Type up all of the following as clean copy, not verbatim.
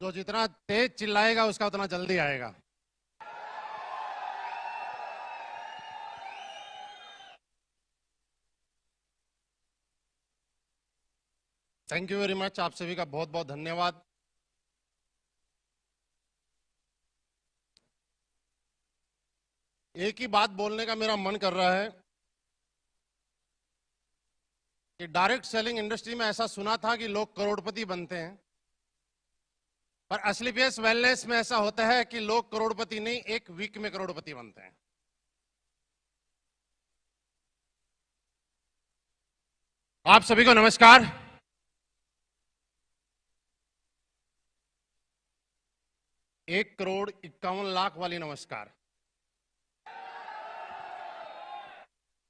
जो जितना तेज चिल्लाएगा उसका उतना जल्दी आएगा। Thank you very much. आप सभी का बहुत बहुत धन्यवाद। एक ही बात बोलने का मेरा मन कर रहा है कि डायरेक्ट सेलिंग इंडस्ट्री में ऐसा सुना था कि लोग करोड़पति बनते हैं, पर असलीपियस वेलनेस में ऐसा होता है कि लोग करोड़पति नहीं, एक वीक में करोड़पति बनते हैं। आप सभी को नमस्कार। एक करोड़ 51 लाख वाली नमस्कार।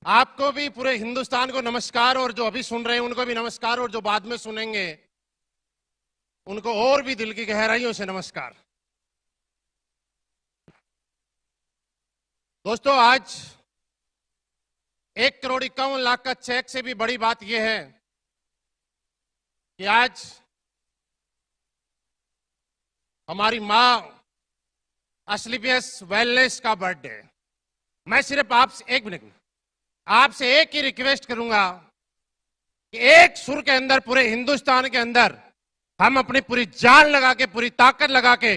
आपको भी, पूरे हिंदुस्तान को नमस्कार, और जो अभी सुन रहे हैं उनको भी नमस्कार, और जो बाद में सुनेंगे उनको और भी दिल की गहराइयों से नमस्कार। दोस्तों, आज 1 करोड़ 51 लाख का चेक से भी बड़ी बात यह है कि आज हमारी मां असलीपियस वेलनेस का बर्थडे है। मैं सिर्फ आपसे एक मिनट, आपसे एक ही रिक्वेस्ट करूंगा कि एक सुर के अंदर, पूरे हिंदुस्तान के अंदर हम अपनी पूरी जान लगा के, पूरी ताकत लगा के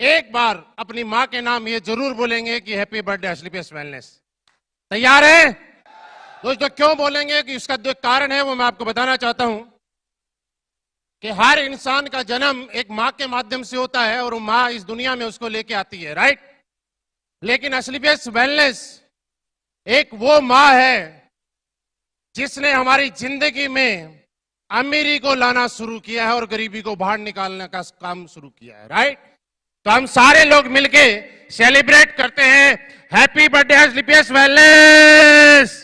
एक बार अपनी मां के नाम ये जरूर बोलेंगे कि हैप्पी बर्थडे असलीपियस वेलनेस। तैयार है दोस्तों? क्यों बोलेंगे कि उसका जो कारण है वो मैं आपको बताना चाहता हूं कि हर इंसान का जन्म एक मां के माध्यम से होता है और वो मां इस दुनिया में उसको लेके आती है, राइट? लेकिन असलीपियस वेलनेस एक वो मां है जिसने हमारी जिंदगी में अमीरी को लाना शुरू किया है और गरीबी को बाहर निकालने का काम शुरू किया है, राइट? तो हम सारे लोग मिलके सेलिब्रेट करते हैं हैप्पी बर्थडे असलीपियस वेलनेस।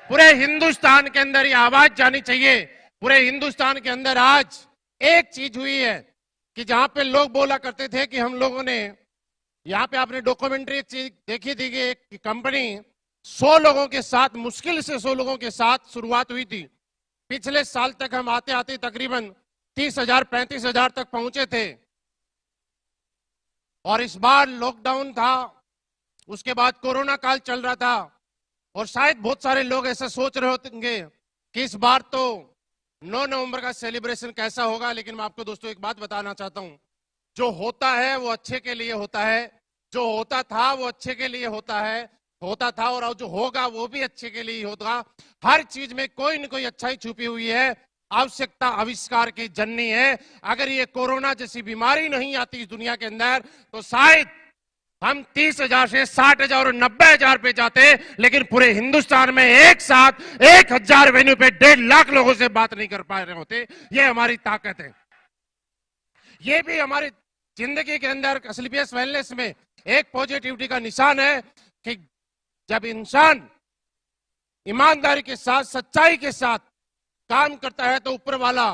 पूरे हिंदुस्तान के अंदर ये आवाज जानी चाहिए। पूरे हिंदुस्तान के अंदर आज एक चीज हुई है कि जहां पे लोग बोला करते थे कि हम लोगों ने, यहां पे आपने डॉक्यूमेंट्री एक चीज देखी थी कि एक कंपनी 100 लोगों के साथ, मुश्किल से 100 लोगों के साथ शुरुआत हुई थी। पिछले साल तक हम आते आते तकरीबन 30,000 35,000 तक पहुंचे थे, और इस बार लॉकडाउन था, उसके बाद कोरोना काल चल रहा था, और शायद बहुत सारे लोग ऐसा सोच रहे होंगे कि इस बार तो 9 नवंबर का सेलिब्रेशन कैसा होगा। लेकिन मैं आपको दोस्तों एक बात बताना चाहता हूं, जो होता है वो अच्छे के लिए होता है, जो होता था वो अच्छे के लिए होता था, और जो होगा वो भी अच्छे के लिए ही होगा। हर चीज में कोई न कोई अच्छाई छुपी हुई है। आवश्यकता आविष्कार की जननी है। अगर ये कोरोना जैसी बीमारी नहीं आती इस दुनिया के अंदर तो शायद हम 30,000 से 60,000 और 90,000 पे जाते, लेकिन पूरे हिंदुस्तान में एक साथ 1,000 वेन्यू पे 1.5 लाख लोगों से बात नहीं कर पा रहे होते। ये हमारी ताकत है। ये भी हमारी जिंदगी के अंदर असलीपियस वेलनेस में एक पॉजिटिविटी का निशान है कि जब इंसान ईमानदारी के साथ, सच्चाई के साथ काम करता है तो ऊपर वाला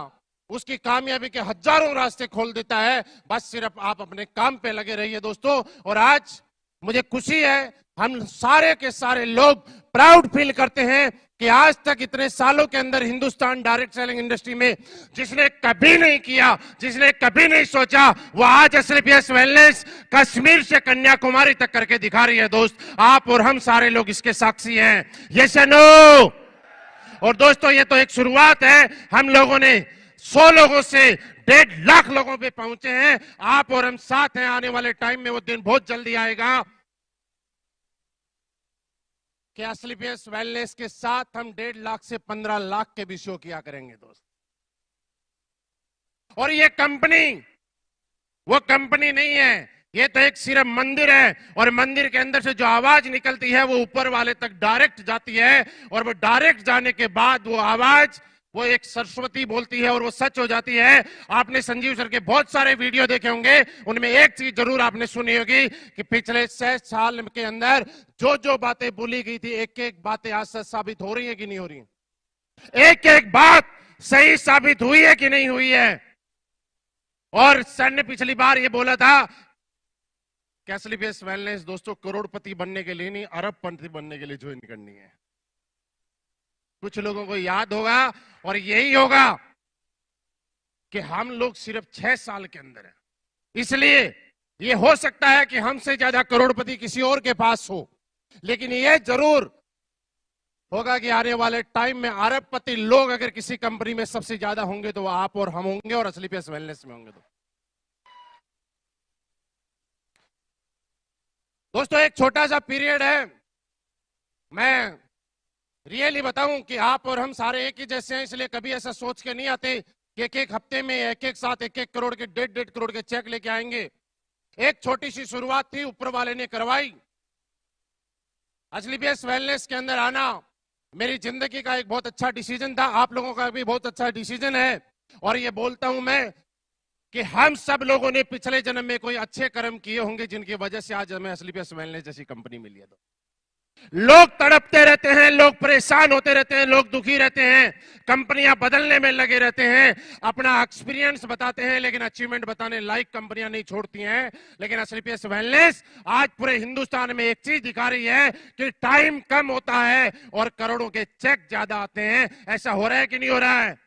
उसकी कामयाबी के हजारों रास्ते खोल देता है। बस सिर्फ आप अपने काम पे लगे रहिए दोस्तों। और आज मुझे खुशी है, हम सारे के सारे लोग प्राउड फील करते हैं कि आज तक इतने सालों के अंदर हिंदुस्तान डायरेक्ट सेलिंग इंडस्ट्री में जिसने कभी नहीं किया, जिसने कभी नहीं सोचा, वो आज असलीपियस वेलनेस कश्मीर से कन्याकुमारी तक करके दिखा रही है। दोस्त, आप और हम सारे लोग इसके साक्षी हैं। यस या नो? और दोस्तों, ये तो एक शुरुआत है। हम लोगों ने 100 लोगों से 1.5 लाख लोगों पे पहुंचे हैं। आप और हम साथ हैं। आने वाले टाइम में वो दिन बहुत जल्दी आएगा कि असलीपियस वेलनेस के साथ हम 1.5 लाख से 15 लाख के भी शो किया करेंगे दोस्त। और ये कंपनी वो कंपनी नहीं है, ये तो एक सिर्फ मंदिर है, और मंदिर के अंदर से जो आवाज निकलती है वो ऊपर वाले तक डायरेक्ट जाती है, और वो डायरेक्ट जाने के बाद वो आवाज, वो एक सरस्वती बोलती है और वो सच हो जाती है। आपने संजीव सर के बहुत सारे वीडियो देखे होंगे, उनमें एक चीज जरूर आपने सुनी होगी कि पिछले 6 साल के अंदर जो जो बातें बोली गई थी, एक एक बातें आज सच साबित हो रही है कि नहीं हो रही? एक एक बात सही साबित हुई है कि नहीं हुई है? और सर ने पिछली बार ये बोला था कि असलीपियस वेलनेस दोस्तों करोड़पति बनने के लिए नहीं, अरबपति बनने के लिए ज्वाइन करनी है। कुछ लोगों को याद होगा और यही होगा कि हम लोग सिर्फ 6 साल के अंदर हैं। इसलिए ये हो सकता है कि हमसे ज्यादा करोड़पति किसी और के पास हो, लेकिन ये जरूर होगा कि आने वाले टाइम में अरबपति लोग अगर किसी कंपनी में सबसे ज्यादा होंगे तो वो आप और हम होंगे, और असलीपियस वेलनेस में होंगे। तो दोस्तों एक छोटा सा पीरियड है, मैं रियली बताऊं कि आप और हम सारे एक ही जैसे हैं, इसलिए कभी ऐसा सोच के नहीं आते कि एक एक हफ्ते में एक एक साथ 1-1 करोड़ के 1.5 करोड़ के चेक लेके आएंगे। एक छोटी सी शुरुआत थी, ऊपर वाले ने करवाई। असलीपियस वेलनेस के अंदर आना मेरी जिंदगी का एक बहुत अच्छा डिसीजन था, आप लोगों का भी बहुत अच्छा डिसीजन है। और ये बोलता हूं मैं कि हम सब लोगों ने पिछले जन्म में कोई अच्छे कर्म किए होंगे जिनकी वजह से आज हमें असलीपियस वेलनेस जैसी कंपनी मिली है। तो लोग तड़पते रहते हैं, लोग परेशान होते रहते हैं, लोग दुखी रहते हैं, कंपनियां बदलने में लगे रहते हैं, अपना एक्सपीरियंस बताते हैं, लेकिन अचीवमेंट बताने लायक कंपनियां नहीं छोड़ती हैं। लेकिन असलीपियस वेलनेस आज पूरे हिंदुस्तान में एक चीज दिखा रही है कि टाइम कम होता है और करोड़ों के चेक ज्यादा आते हैं। ऐसा हो रहा है कि नहीं हो रहा है?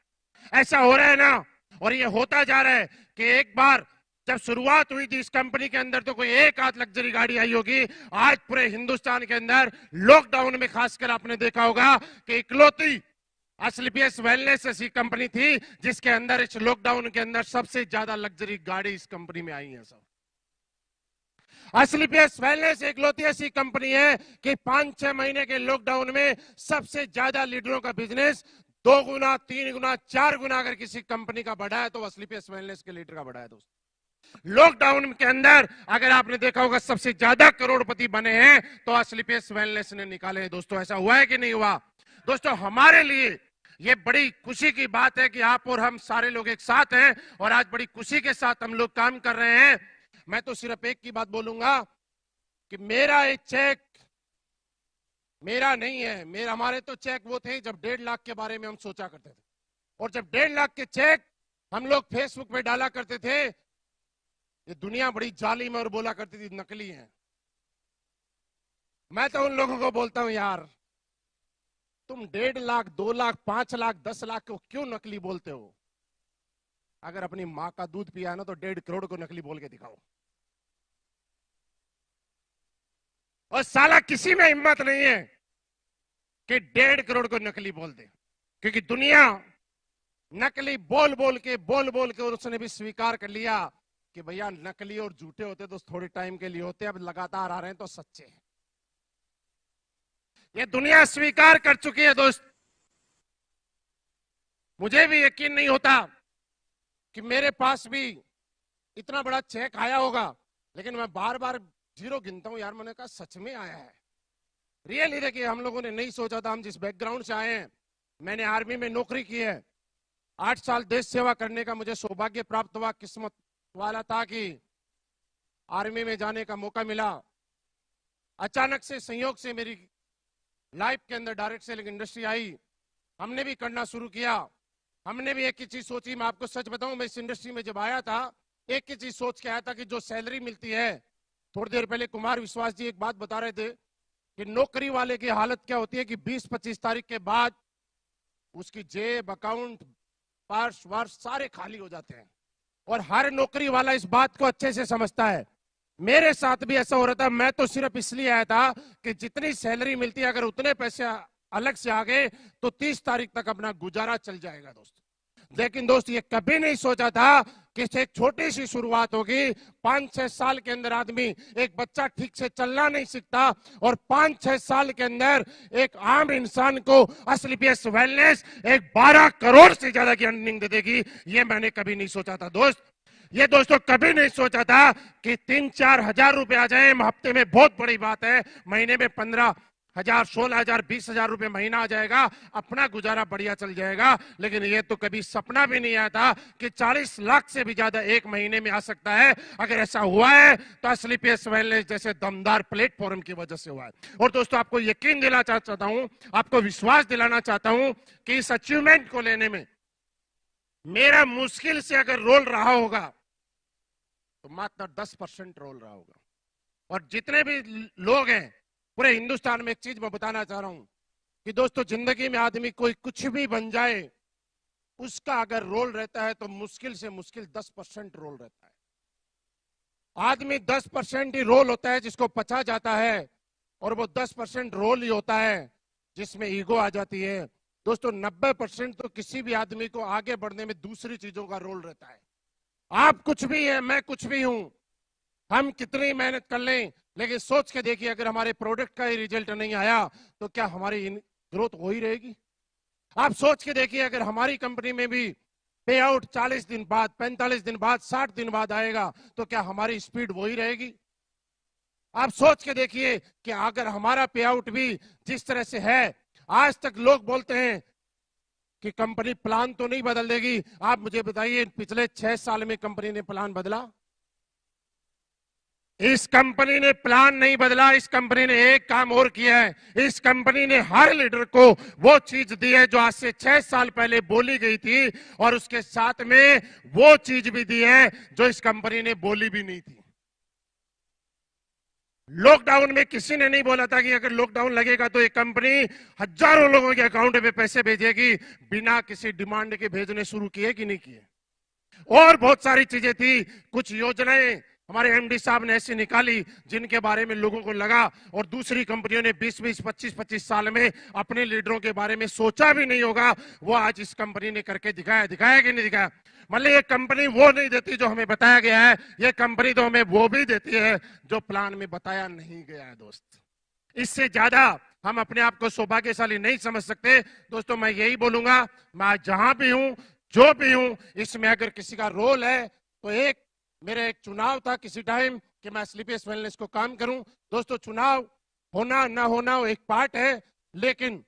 ऐसा हो रहा है ना। और ये होता जा रहा है कि एक बार जब शुरुआत हुई थी इस कंपनी के अंदर तो कोई एक आध लग्जरी गाड़ी आई होगी। आज पूरे हिंदुस्तान के अंदर लॉकडाउन में खासकर आपने देखा होगा कि इकलौती असलीपियस वेलनेस ऐसी कंपनी थी जिसके अंदर इस लॉकडाउन के अंदर सबसे ज्यादा लग्जरी गाड़ी इस कंपनी में आई है। सब असलीपियस वेलनेस इकलौती ऐसी कंपनी है कि 5-6 महीने के लॉकडाउन में सबसे ज्यादा लीडरों का बिजनेस 2 गुना 3 गुना 4 गुना अगर किसी कंपनी का बढ़ा है तो असलीपियस वेलनेस के लीडर का बढ़ा है। दोस्तों लॉकडाउन के अंदर अगर आपने देखा होगा सबसे ज्यादा करोड़पति बने हैं तो असलीपियस वेलनेस ने निकाले हैं। दोस्तों ऐसा हुआ है कि नहीं हुआ? दोस्तों हमारे लिए ये बड़ी खुशी की बात है कि आप और हम सारे लोग एक साथ हैं और आज बड़ी खुशी के साथ हम लोग काम कर रहे हैं। मैं तो सिर्फ एक की बात बोलूंगा कि मेरा एक चेक मेरा नहीं है, मेरा हमारे तो चेक वो थे जब 1.5 लाख के बारे में हम सोचा करते थे, और जब 1.5 लाख के चेक हम लोग फेसबुक पे डाला करते थे ये दुनिया बड़ी जालिम और बोला करती थी नकली है। मैं तो उन लोगों को बोलता हूं यार तुम 1.5 लाख 2 लाख 5 लाख 10 लाख को क्यों नकली बोलते हो? अगर अपनी मां का दूध पिया ना तो 1.5 करोड़ को नकली बोल के दिखाओ। और साला किसी में हिम्मत नहीं है कि 1.5 करोड़ को नकली बोल दे, क्योंकि दुनिया नकली बोल बोल के उसने भी स्वीकार कर लिया कि भैया नकली और झूठे होते तो थोड़े टाइम के लिए होते, अब लगातार आ रहे हैं तो सच्चे हैं। ये दुनिया स्वीकार कर चुकी है। दोस्त मुझे भी यकीन नहीं होता कि मेरे पास भी इतना बड़ा चेक आया होगा, लेकिन मैं बार बार जीरो गिनता हूं यार, मैंने कहा सच में आया है। रियली देखिए हम लोगों ने नहीं सोचा था, हम जिस बैकग्राउंड से आए हैं, मैंने आर्मी में नौकरी की है, 8 साल देश सेवा करने का मुझे सौभाग्य प्राप्त हुआ, किस्मत वाला था कि आर्मी में जाने का मौका मिला। अचानक से संयोग से मेरी लाइफ के अंदर डायरेक्ट सेलिंग इंडस्ट्री आई, हमने भी करना शुरू किया। हमने भी एक ही चीज सोची, मैं आपको सच बताऊं मैं इस इंडस्ट्री में जब आया था एक ही चीज सोच के आया था कि जो सैलरी मिलती है, थोड़ी देर पहले कुमार विश्वास जी एक बात बता रहे थे कि नौकरी वाले की हालत क्या होती है कि 20-25 तारीख के बाद उसकी जेब अकाउंट पर्स वर्स सारे खाली हो जाते हैं, और हर नौकरी वाला इस बात को अच्छे से समझता है। मेरे साथ भी ऐसा हो रहा था। मैं तो सिर्फ इसलिए आया था कि जितनी सैलरी मिलती है अगर उतने पैसे अलग से आ गए तो 30 तारीख तक अपना गुजारा चल जाएगा दोस्त। लेकिन दोस्त ये कभी नहीं सोचा था कि एक छोटी सी शुरुआत होगी। 5-6 साल के अंदर आदमी, एक बच्चा ठीक से चलना नहीं सीखता और 5-6 साल के अंदर एक आम इंसान को असलीपियस वेलनेस एक 12 करोड़ से ज्यादा की अर्निंग दे देगी, ये मैंने कभी नहीं सोचा था दोस्त। ये दोस्तों कभी नहीं सोचा था कि 3-4 हजार रुपए आ जाए हफ्ते में, बहुत बड़ी बात है। महीने में 15,000 16,000 20,000 रुपए महीना आ जाएगा, अपना गुजारा बढ़िया चल जाएगा। लेकिन ये तो कभी सपना भी नहीं आया था कि 40 लाख से भी ज्यादा एक महीने में आ सकता है। अगर ऐसा हुआ है तो असलीपियस वेलनेस जैसे दमदार प्लेटफॉर्म की वजह से हुआ है। और दोस्तों आपको यकीन दिलाना चाहता हूं, आपको विश्वास दिलाना चाहता हूं कि इस अचीवमेंट को लेने में मेरा मुश्किल से अगर रोल रहा होगा तो मात्र 10% रोल रहा होगा। और जितने भी लोग हैं पूरे हिंदुस्तान में, एक चीज मैं बताना चाह रहा हूं कि दोस्तों जिंदगी में आदमी कोई कुछ भी बन जाए, उसका अगर रोल रहता है तो मुश्किल से मुश्किल 10% रोल रहता है। आदमी 10% ही रोल होता है जिसको पचा जाता है, और वो 10% रोल ही होता है जिसमें ईगो आ जाती है। दोस्तों 90% तो किसी भी आदमी को आगे बढ़ने में दूसरी चीजों का रोल रहता है। आप कुछ भी है, मैं कुछ भी हूं, हम कितनी मेहनत कर लें, लेकिन सोच के देखिए अगर हमारे प्रोडक्ट का ही रिजल्ट नहीं आया तो क्या हमारी ग्रोथ हो ही रहेगी? आप सोच के देखिए अगर हमारी कंपनी में भी पे आउट 40 दिन बाद, 45 दिन बाद, 60 दिन बाद आएगा तो क्या हमारी स्पीड वही रहेगी? आप सोच के देखिए कि अगर हमारा पे आउट भी जिस तरह से है, आज तक लोग बोलते हैं कि कंपनी प्लान तो नहीं बदल देगी। आप मुझे बताइए पिछले 6 साल में कंपनी ने प्लान बदला? इस कंपनी ने प्लान नहीं बदला। इस कंपनी ने एक काम और किया है, इस कंपनी ने हर लीडर को वो चीज दी है जो आज से 6 साल पहले बोली गई थी, और उसके साथ में वो चीज भी दी है जो इस कंपनी ने बोली भी नहीं थी। लॉकडाउन में किसी ने नहीं बोला था कि अगर लॉकडाउन लगेगा तो ये कंपनी हजारों लोगों के अकाउंट में पैसे भेजेगी, बिना किसी डिमांड के भेजने शुरू किए कि नहीं किए? और बहुत सारी चीजें थी, कुछ योजनाएं हमारे एमडी साहब ने ऐसी निकाली जिनके बारे में लोगों को लगा, और दूसरी कंपनियों ने 20-20, 25-25 साल में अपने लीडरों के बारे में सोचा भी नहीं होगा, वो आज इस कंपनी ने करके दिखाया। दिखाया कि नहीं दिखाया? मतलब ये कंपनी वो नहीं देती जो हमें बताया गया है, ये कंपनी तो हमें वो भी देती है जो प्लान में बताया नहीं गया है। दोस्त, इससे ज्यादा हम अपने आप को सौभाग्यशाली नहीं समझ सकते। दोस्तों मैं यही बोलूंगा, मैं जहां भी हूं, जो भी हूं, इसमें अगर किसी का रोल है तो मेरा एक चुनाव था किसी टाइम कि मैं स्लीपियस वेलनेस को काम करूं। दोस्तों चुनाव होना ना होना वो एक पार्ट है, लेकिन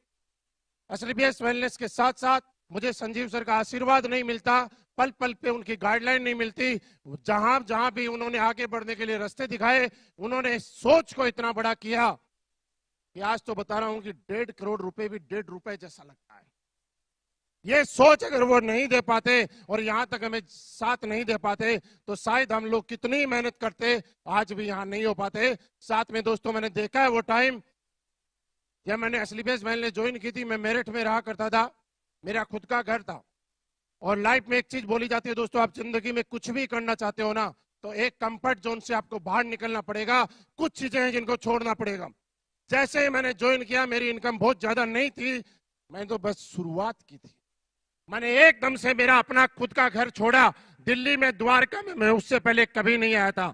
स्लीपियस वेलनेस के साथ साथ मुझे संजीव सर का आशीर्वाद नहीं मिलता, पल पल पे उनकी गाइडलाइन नहीं मिलती। जहां जहां भी उन्होंने आगे बढ़ने के लिए रास्ते दिखाए, उन्होंने सोच को इतना बड़ा किया कि आज तो बता रहा हूं कि 1.5 करोड़ रुपए भी 1.5 रुपए जैसा लगता है। ये सोच अगर वो नहीं दे पाते और यहां तक हमें साथ नहीं दे पाते तो शायद हम लोग कितनी मेहनत करते आज भी यहां नहीं हो पाते। साथ में दोस्तों मैंने देखा है वो टाइम जब मैंने स्लीपियस वेलनेस ज्वाइन की थी, मैं मेरठ में रहा करता था, मेरा खुद का घर था। और लाइफ में एक चीज बोली जाती है दोस्तों, आप जिंदगी में कुछ भी करना चाहते हो ना तो एक कंफर्ट जोन से आपको बाहर निकलना पड़ेगा, कुछ चीजें हैं जिनको छोड़ना पड़ेगा। जैसे ही मैंने ज्वाइन किया, मेरी इनकम बहुत ज्यादा नहीं थी, मैंने तो बस शुरुआत की थी। मैंने एकदम से मेरा अपना खुद का घर छोड़ा, दिल्ली में द्वारका में, मैं उससे पहले कभी नहीं आया था।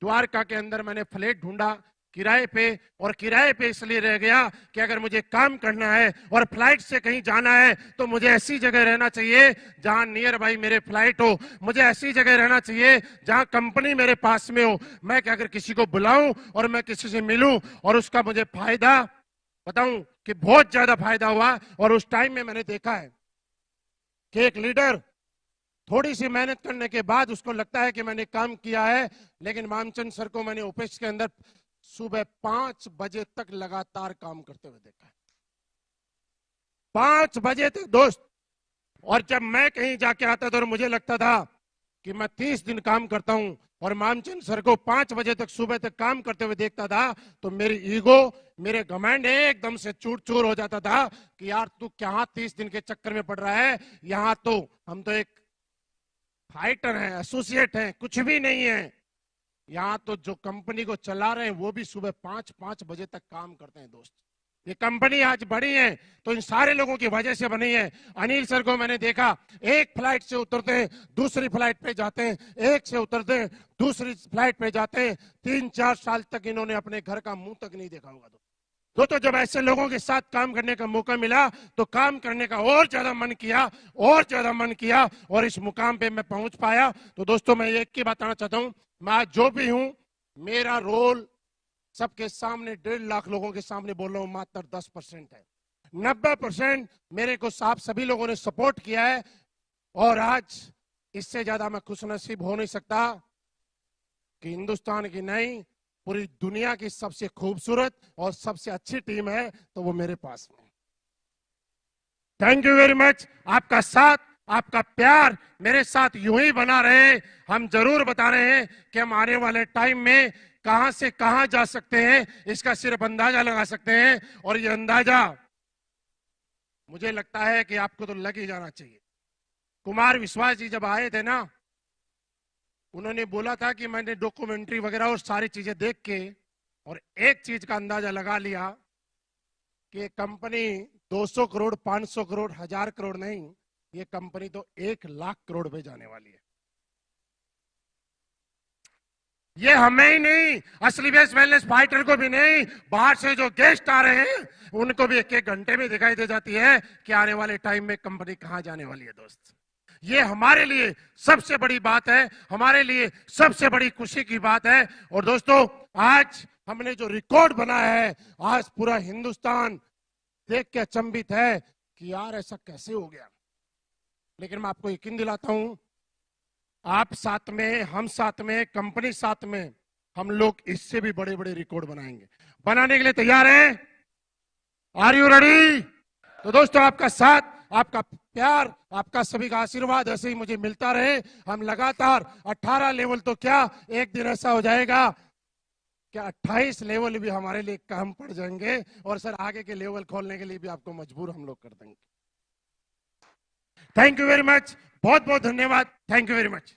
द्वारका के अंदर मैंने फ्लैट ढूंढा किराए पे, और किराए पे इसलिए रह गया कि अगर मुझे काम करना है और फ्लाइट से कहीं जाना है तो मुझे ऐसी जगह रहना चाहिए जहां नियर बाई मेरे फ्लाइट हो, मुझे ऐसी जगह रहना चाहिए जहां कंपनी मेरे पास में हो। मैं कि अगर किसी को बुलाऊं और मैं किसी से मिलूं और उसका मुझे फायदा बताऊं कि बहुत ज्यादा फायदा हुआ। और उस टाइम में मैंने देखा है कि एक लीडर थोड़ी सी मेहनत करने के बाद उसको लगता है कि मैंने काम किया है, लेकिन मामचंद सर को मैंने ऑफिस के अंदर सुबह 5 बजे तक लगातार काम करते हुए देखा है, 5 बजे तक दोस्त। और जब मैं कहीं जाके आता था और मुझे लगता था कि मैं 30 दिन काम करता हूं और मामचंद सर को 5 बजे तक सुबह तक काम करते हुए देखता था, तो मेरी ईगो, मेरे घमंड एकदम से चूर चूर हो जाता था कि यार तू क्या 30 दिन के चक्कर में पड़ रहा है, यहां तो हम तो एक फाइटर हैं, एसोसिएट हैं, कुछ भी नहीं है। यहां तो जो कंपनी को चला रहे हैं वो भी सुबह 5-5 बजे तक काम करते हैं। दोस्त, ये कंपनी आज बड़ी है तो इन सारे लोगों की वजह से बनी है। अनिल सर को मैंने देखा, एक फ्लाइट से उतरते हैं दूसरी फ्लाइट पे जाते हैं, एक से उतरते हैं दूसरी फ्लाइट पे जाते हैं, 3-4 साल तक इन्होंने अपने घर का मुंह तक नहीं देखा होगा। दोस्तों जब ऐसे लोगों के साथ काम करने का मौका मिला तो काम करने का और ज्यादा मन किया, और ज्यादा मन किया, और इस मुकाम पे मैं पहुंच पाया। तो दोस्तों मैं एक की बताना चाहता हूं, मैं जो भी हूं, मेरा रोल सबके सामने 1.5 लाख लोगों के सामने बोल रहा हूं मात्र 10% है। 90% मेरे को साहब सभी लोगों ने सपोर्ट किया है, और आज इससे ज्यादा मैं खुशनसीब हो नहीं सकता कि हिंदुस्तान की नहीं, पूरी दुनिया की सबसे खूबसूरत और सबसे अच्छी टीम है तो वो मेरे पास में। Thank you very much. आपका साथ, आपका प्यार मेरे साथ यूं ही बना रहे। हम जरूर बता रहे हैं कि हम आने वाले टाइम में कहां से कहां जा सकते हैं, इसका सिर्फ अंदाजा लगा सकते हैं। और ये अंदाजा मुझे लगता है कि आपको तो लग ही जाना चाहिए। कुमार विश्वास जी जब आए थे ना, उन्होंने बोला था कि मैंने डॉक्यूमेंट्री वगैरह और सारी चीजें देख के और एक चीज का अंदाजा लगा लिया कि कंपनी 200 करोड़, 500 करोड़, 1000 करोड़ नहीं, ये कंपनी तो 1 लाख करोड़ पे जाने वाली है। ये हमें ही नहीं, असली बेस वेलनेस फाइटर को भी नहीं, बाहर से जो गेस्ट आ रहे हैं उनको भी 1-1 घंटे में दिखाई दे जाती है कि आने वाले टाइम में कंपनी कहां जाने वाली है। दोस्त, ये हमारे लिए सबसे बड़ी बात है, हमारे लिए सबसे बड़ी खुशी की बात है। और दोस्तों, आज हमने जो रिकॉर्ड बनाया है, आज पूरा हिंदुस्तान देख के अचंभित है कि यार ऐसा कैसे हो गया। लेकिन मैं आपको यकीन दिलाता हूं, आप साथ में, हम साथ में, कंपनी साथ में, हम लोग इससे भी बड़े बड़े रिकॉर्ड बनाएंगे। बनाने के लिए तैयार हैं? Are you ready? तो दोस्तों, आपका साथ, आपका प्यार, आपका सभी का आशीर्वाद ऐसे ही मुझे मिलता रहे। हम लगातार 18 लेवल तो क्या, एक दिन ऐसा हो जाएगा कि 28 लेवल भी हमारे लिए कम पड़ जाएंगे, और सर आगे के लेवल खोलने के लिए भी आपको मजबूर हम लोग कर देंगे। थैंक यू वेरी मच, बहुत बहुत धन्यवाद, थैंक यू वेरी मच।